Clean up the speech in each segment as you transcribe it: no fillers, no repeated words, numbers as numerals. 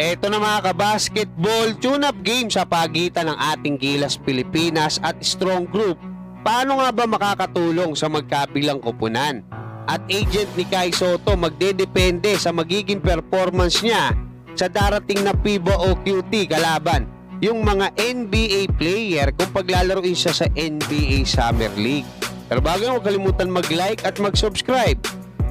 Eto na mga kabasketball, tune-up game sa pagitan ng ating Gilas Pilipinas at Strong Group. Paano nga ba makakatulong sa magkabilang koponan? At agent ni Kai Sotto magdedepende sa magiging performance niya sa darating na FIBA o QT kalaban yung mga NBA player kung paglalaroin siya sa NBA Summer League. Pero bago yan, huwag kalimutan mag-like at mag-subscribe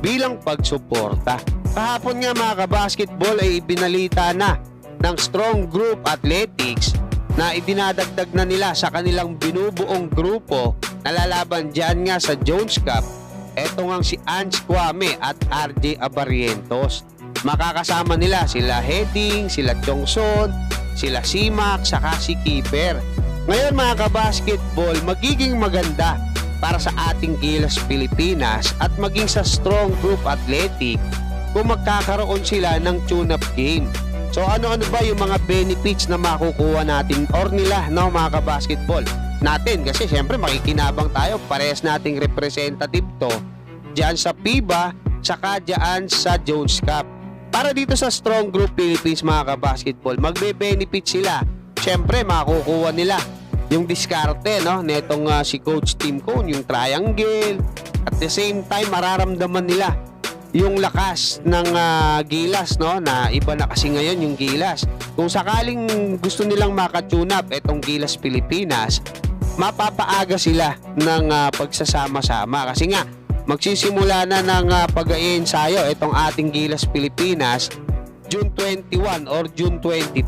bilang pagsuporta. Kahapon nga mga kabasketball ay ibinalita na ng Strong Group Athletics na idinadagdag na nila sa kanilang binubuong grupo na lalaban dyan nga sa Jones Cup. Eto nga si Ange Kwame at RJ Abarientos. Makakasama nila sila Heading, sila Chongson, sila Simak, saka si Keeper. Ngayon mga kabasketball, magiging maganda para sa ating Gilas Pilipinas at maging sa Strong Group Athletic kung magkakaroon sila ng tune-up game. So ano-ano ba yung mga benefits na makukuha natin or nila, no, mga kabasketball natin? Kasi syempre makikinabang tayo, parehas nating representative to dyan sa FIBA saka dyan sa Jones Cup. Para dito sa Strong Group Philippines mga kabasketball, magbe-benefit sila. Syempre makukuha nila yung diskarte, no, netong si Coach Tim Cone, yung triangle. At the same time mararamdaman nila yung lakas ng Gilas, no, na iba na kasi ngayon yung Gilas. Kung sakaling gusto nilang makatune up etong Gilas Pilipinas, mapapaaga sila ng pagsasama-sama kasi nga magsisimula na ng pag-iensayo itong ating Gilas Pilipinas June 21 or June 22.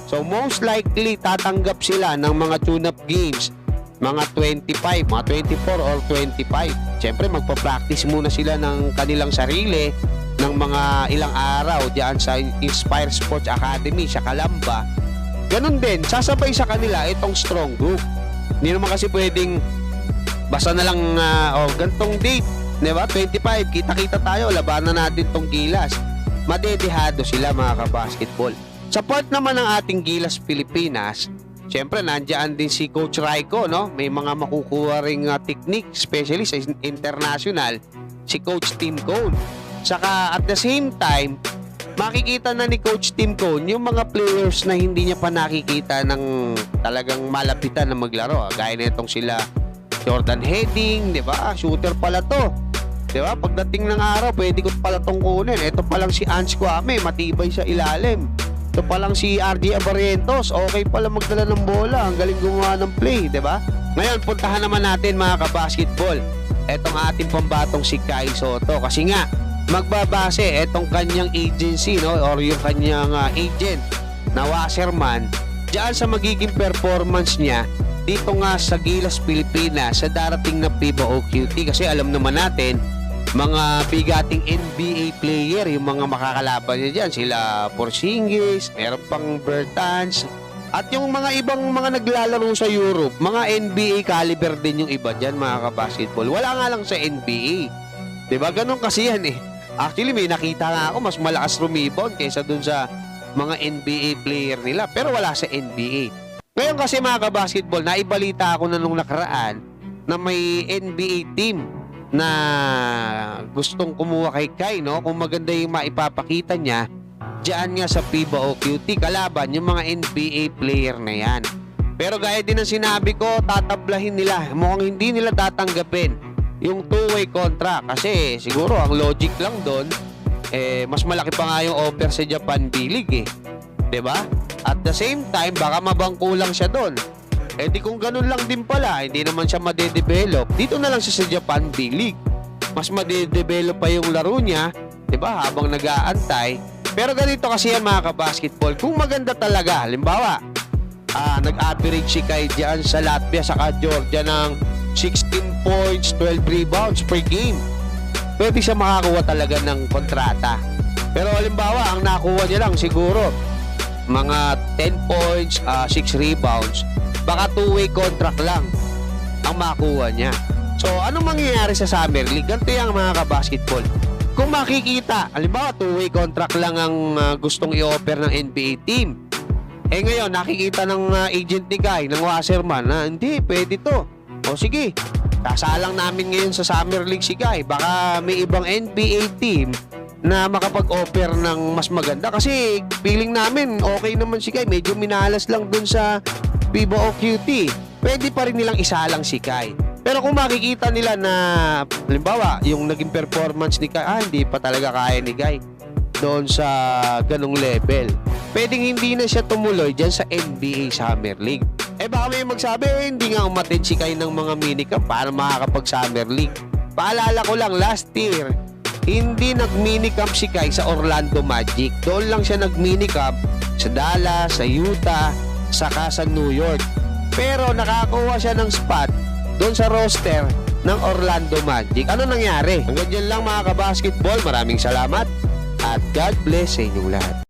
So most likely tatanggap sila ng mga tune-up games mga 25, mga 24 or 25. Siyempre magpa-practice muna sila ng kanilang sarili ng mga ilang araw diyan sa Inspire Sports Academy sa Calamba. Ganun din, sasabay sa kanila itong Strong Group. Hindi naman kasi pwedeng basta na lang gantong date, di ba? 25, kita-kita tayo, labanan natin tong Gilas. Madedehado sila mga kabasketball. Sa part naman ng ating Gilas Pilipinas, siyempre nandiyan din si Coach Raiko, no? May mga makukuha ring technique, especially sa international, si Coach Tim Cone. Saka at the same time, makikita na ni Coach Tim Cone yung mga players na hindi niya pa nakikita ng talagang malapitan na maglaro. Gaya na itong sila Jordan Heading, di ba? Shooter pala to. Di ba? Pagdating ng araw, pwede ko pala tong kunin. Ito pa lang si Ange Kwame, matibay sa ilalim. Ito pa lang si RJ Abarientos, okay pala magdala ng bola, ang galing gumawa ng play, di ba? Ngayon, puntahan naman natin mga kabasketball etong ating pambatong si Kai Sotto kasi nga magbabase etong kanyang agency, no, or yung kanyang agent na Wasserman diyan sa magiging performance niya dito nga sa Gilas Pilipinas sa darating na FIBA o QT kasi alam naman natin mga bigating NBA player yung mga makakalaban niya dyan, sila Porzingis, meron pang Bertans at yung mga ibang mga naglalaro sa Europe, mga NBA caliber din yung iba dyan mga kabasketball. Wala nga lang sa NBA, diba? Ganun kasi yan eh. Actually may nakita nga ako mas malakas rumebound kaysa dun sa mga NBA player nila pero wala sa NBA. Ngayon kasi mga kabasketball, naibalita ako na nung nakaraan na may NBA team na gustong kumuha kay Kai, no? Kung maganda yung maipapakita niya diyan nga sa FIBA o QT kalaban yung mga NBA player na yan. Pero gaya din ng sinabi ko, tatablahin nila, mukhang hindi nila tatanggapin yung two-way contract kasi siguro ang logic lang doon mas malaki pa nga yung offer sa Japan B-League eh, 'di ba? At the same time baka mabangko lang siya doon. Di kung ganun lang din pala, hindi naman siya madedevelop. Dito na lang siya sa Japan B-League. Mas madedevelop pa yung laro niya, 'di ba? Habang nag-aantay. Pero ganito kasi yan mga kabasketball. Kung maganda talaga, halimbawa, nag-average si Kai diyan sa Latvia saka Georgia ng 16 points, 12 rebounds per game. Pwede siya makakuha talaga ng kontrata. Pero halimbawa, ang nakuha niya lang siguro mga 10 points, 6 rebounds. Baka two-way contract lang ang makuha niya. So, anong mangyayari sa Summer League? Ganito yung mga kabasketball. Kung makikita, halimbawa, two-way contract lang ang gustong i-offer ng NBA team. Ngayon, nakikita ng agent ni Kai, ng Wasserman, na hindi, pwede to. O sige, kasalang namin ngayon sa Summer League si Kai. Baka may ibang NBA team na makapag-offer ng mas maganda kasi feeling namin okay naman si Kai, medyo minalas lang dun sa Vivo o QT. Pwede pa rin nilang isalang si Kai. Pero kung makikita nila na halimbawa yung naging performance ni Kai, hindi pa talaga kaya ni Kai doon sa ganung level, pwedeng hindi na siya tumuloy dyan sa NBA Summer League. Baka may magsabi, hindi nga umattend si Kai ng mga minicamp para makakapag Summer League. Paalala ko lang, last year hindi nag-minicamp si Kai sa Orlando Magic. Doon lang siya nag-minicamp sa Dallas, sa Utah, saka sa New York. Pero nakakuha siya ng spot doon sa roster ng Orlando Magic. Ano nangyari? Hanggang dyan lang mga kabasketball. Maraming salamat at God bless sa inyong lahat.